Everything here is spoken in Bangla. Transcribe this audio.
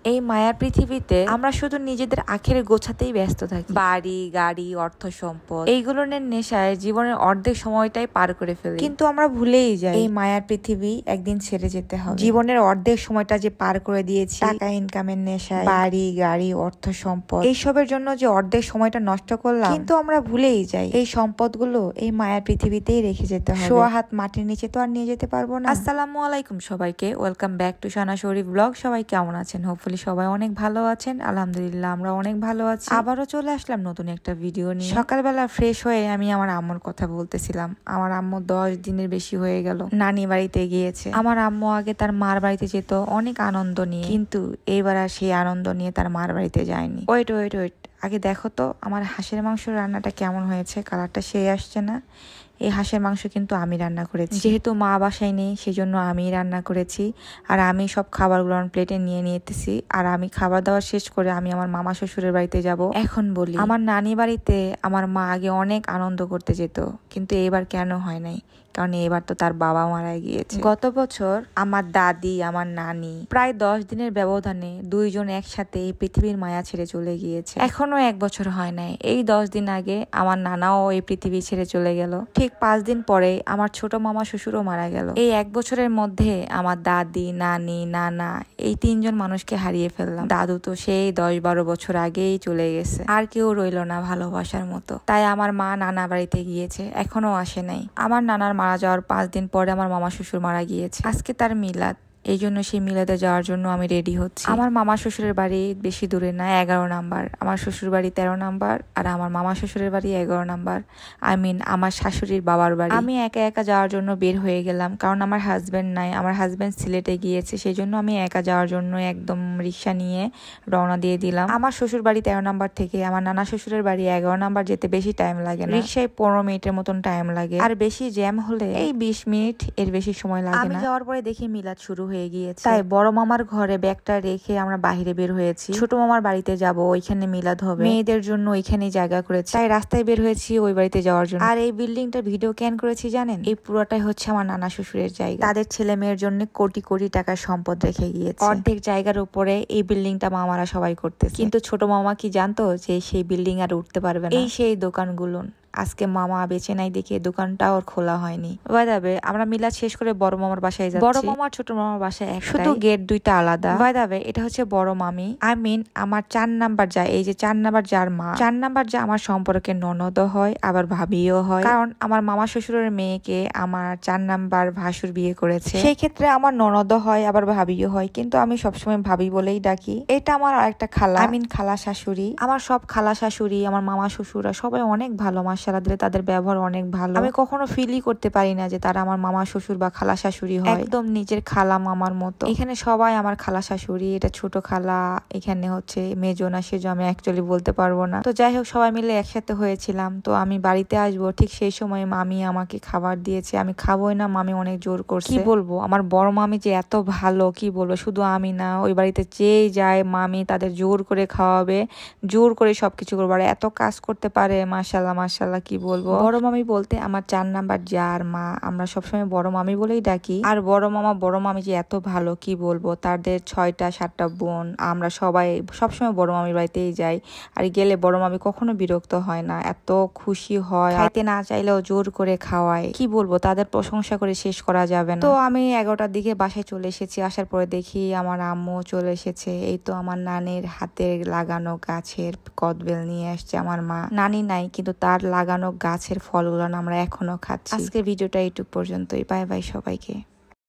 এই মায়ার পৃথিবীতে আমরা শুধু নিজেদের আখেরে গোছাতেই ব্যস্ত থাকি। বাড়ি, গাড়ি, অর্থ সম্পদ এইগুলোর নেশায় জীবনের অর্ধেক সময়টাই পার করে ফেলি, কিন্তু আমরা ভুলেই যাই এই মায়ার পৃথিবী একদিন ছেড়ে যেতে হবে। জীবনের অর্ধেক সময়টা যে পার করে দিয়েছি টাকা ইনকামের নেশায়, বাড়ি, গাড়ি, অর্থ সম্পদ এইসবের জন্য যে অর্ধেক সময়টা নষ্ট করলাম, কিন্তু আমরা ভুলেই যাই এই সম্পদগুলো এই মায়ার পৃথিবীতেই রেখে যেতে হবে। সোয়া হাত মাটির নিচে তো আর নিয়ে যেতে পারবো না। আসসালামু আলাইকুম সবাইকে, welcome back to Sana Sharif blog. সবাই কেমন আছেন? হোপফুলি সবাই অনেক ভালো আছেন। আলহামদুলিল্লাহ আমরা অনেক ভালো আছি। আবারও চলে আসলাম নতুন একটা ভিডিও নিয়ে। সকালবেলা ফ্রেশ হয়ে আমি আমার আম্মুর কথা বলতেছিলাম। আমার আম্মু 10 দিনের বেশি হয়ে গেল নানি বাড়িতে গিয়েছে। আমার আম্মু আগে তার মার বাড়িতে যেত অনেক আনন্দ নিয়ে, কিন্তু এইবার আর সেই আনন্দ নিয়ে তার মার বাড়িতে যায়নি। ওয়েট আগে দেখো তো আমার হাঁসের মাংস রান্নাটা কেমন হয়েছে, কালারটা সেই আসছে না? এই হাঁসের মাংস কিন্তু আমি রান্না করেছি, যেহেতু মা বাসায় নেই সেজন্য আমি রান্না করেছি। আর আমি সব খাবারগুলো প্লেটে নিয়ে নিতেছি। আর আমি খাবার দাবার শেষ করে আমি আমার মামা শ্বশুরের বাড়িতে যাব। এখন বলি, আমার নানি বাড়িতে আমার মা আগে অনেক আনন্দ করতে যেত, কিন্তু এবার কেন হয় নাই? কারণ এবার তো তার বাবা মারা গিয়েছে। গত বছর আমার দাদি আমার নানি প্রায় 10 দিনের ব্যবধানে দুইজন একসাথে এই পৃথিবীর মায়া ছেড়ে চলে গিয়েছে। এখনো 1 বছর হয় নাই। এই 10 দিন আগে আমার নানাও এই পৃথিবী ছেড়ে চলে গেল। ঠিক 5 দিন পরে আমার ছোট মামা শ্বশুরও মারা গেল। এই 1 বছরের মধ্যে আমার দাদি, নানি, নানা এই 3 জন মানুষকে হারিয়ে ফেললাম। দাদু তো সেই 10-12 বছর আগেই চলে গেছে, আর কেউ রইল না ভালোবাসার মতো। তাই আমার মা নানা বাড়িতে গিয়েছে, এখনো আসে নাই। আমার নানার মারা যাওয়ার 5 দিন পরে আমার মামা শ্বশুর মারা গিয়েছে। আজকে তার মিলাদ, এই জন্য সেই মিলাদে যাওয়ার জন্য আমি রেডি হচ্ছি। আমার মামা শ্বশুরের বাড়ি বেশি দূরে না, 11 নাম্বার। আমার শ্বশুর বাড়ি 13 নাম্বার, আর আমার মামা শ্বশুরের বাড়ি 11 নাম্বার। আমার শাশুড়ির বাবার বাড়ি। আমি একা একা যাওয়ার জন্য বের হয়ে গেলাম, কারণ আমার হাজবেন্ড নাই। আমার হাজবেন্ড সিলেটে গিয়েছে, সেই জন্য আমি একা যাওয়ার জন্য একদম রিক্সা নিয়ে রওনা দিয়ে দিলাম। আমার শ্বশুর বাড়ি 13 নাম্বার থেকে আমার নানা শ্বশুরের বাড়ি 11 নাম্বার যেতে বেশি টাইম লাগে না। রিক্সায় 15 মিনিটের মতন টাইম লাগে, আর বেশি জ্যাম হলে এই 20 মিনিট, এর বেশি সময় লাগে না। আমি যাওয়ার পরে দেখি মিলাদ শুরু হয়ে গিয়েছে। তাই বড় মামার ঘরে ব্যাগটা রেখে আমরা বাহিরে বের হয়েছি। ছোট মামার বাড়িতে যাব, ওইখানে মিলাদ হবে, মেয়েদের জন্য ওইখানেই জায়গা করেছি। তাই রাস্তায় বের হয়েছি ওই বাড়িতে যাওয়ার জন্য। আর এই বিল্ডিংটা ভিডিও ক্যান করেছি জানেন? এই পুরোটাই হচ্ছে আমার নানা শ্বশুরের জায়গা। তাদের ছেলে মেয়ের জন্য কোটি কোটি টাকার সম্পদ রেখে গিয়েছে। অর্ধেক জায়গার উপরে এই বিল্ডিংটা মামারা সবাই করতেছে, কিন্তু ছোট মামা কি জানতো যে সেই বিল্ডিং আর উঠতে পারবে না? এই সেই দোকানগুলো আজকে মামা বেঁচে নাই দেখে দোকানটাও খোলা হয়নি। বাইদাবে আমরা মিলাদ শেষ করে বড় মামার বাসায় যাচ্ছি। বড় মামা ছোট মামার বাসায় শুধু গেট দুইটা আলাদা। বাইদাবে এটা হচ্ছে বড় মামি, আমার 4 নাম্বার যা, এই যে 4 নাম্বার যার মা, 4 নাম্বার যা আমার সম্পর্কে ননদ হয়, আবার ভাবিও হয়। কারণ আমার মামা শ্বশুরের মেয়েকে আমার 4 নাম্বার ভাসুর বিয়ে করেছে, সেই ক্ষেত্রে আমার ননদ হয় আবার ভাবিও হয়, কিন্তু আমি সবসময় ভাবি বলেই ডাকি। এটা আমার আরেকটা খালা, খালা শাশুড়ি। আমার সব খালা শাশুড়ি, আমার মামা শ্বশুরা সবাই অনেক ভালো, মাশাআল্লাহ দিলে তাদের ব্যবহার অনেক ভালো। আমি কখনো ফিলই করতে পারি না যে তারা আমার মামা শ্বশুর বা খালা শাশুড়ি হয়, একদম নিজের খালা মামার মতো। এখানে সবাই আমার খালা শাশুড়ি, এটা ছোট খালা, এখানে হচ্ছে মেজো না সেজো আমি অ্যাকচুয়ালি বলতে পারবো না। তো যাই হোক সবাই মিলে একসাথে হয়েছিলাম। তো আমি বাড়িতে আসবো ঠিক সেই সময় মামি আমাকে খাবার দিয়েছে, আমি খাবোই না, মামি অনেক জোর করছে। কি বলবো, আমার বড় মামি যে এত ভালো, কি বলবো। শুধু আমি না, ওই বাড়িতে যেই যায় মামি তাদের জোর করে খাওয়াবে, জোর করে সবকিছু করবে, আর এত কাজ করতে পারে, মাশাআল্লাহ মাশাআল্লাহ। কি বলবো, বড় মামি বলতে আমার 4 নাম্বার যার মা, আমরা সবসময় বড় মামি বলেই ডাকি। আর বড় মামা বড় মামি যে এত ভালো, কি বলবো। তাদের 6টা-7টা বোন, আমরা সবাই সবসময় বড় মামির বাড়িতেই যাই। আর গেলে বড় মামি কখনো বিরক্ত হয় না, এত খুশি হয়, খাইতে না চাইলেও জোর করে খাওয়ায়। কি বলবো, তাদের প্রশংসা করে শেষ করা যাবে না। তো আমি 11টার দিকে বাসায় চলে এসেছি। আসার পরে দেখি আমার আম্মু চলে এসেছে। এই তো আমার নানির হাতের লাগানো গাছের কদবেল নিয়ে আসছে আমার মা। নানি নাই, কিন্তু তার লাগানো গাছের ফলগুলো আমরা এখনো খাচ্ছি। আজকে ভিডিওটা এইটুক পর্যন্তই। বাই বাই সবাইকে।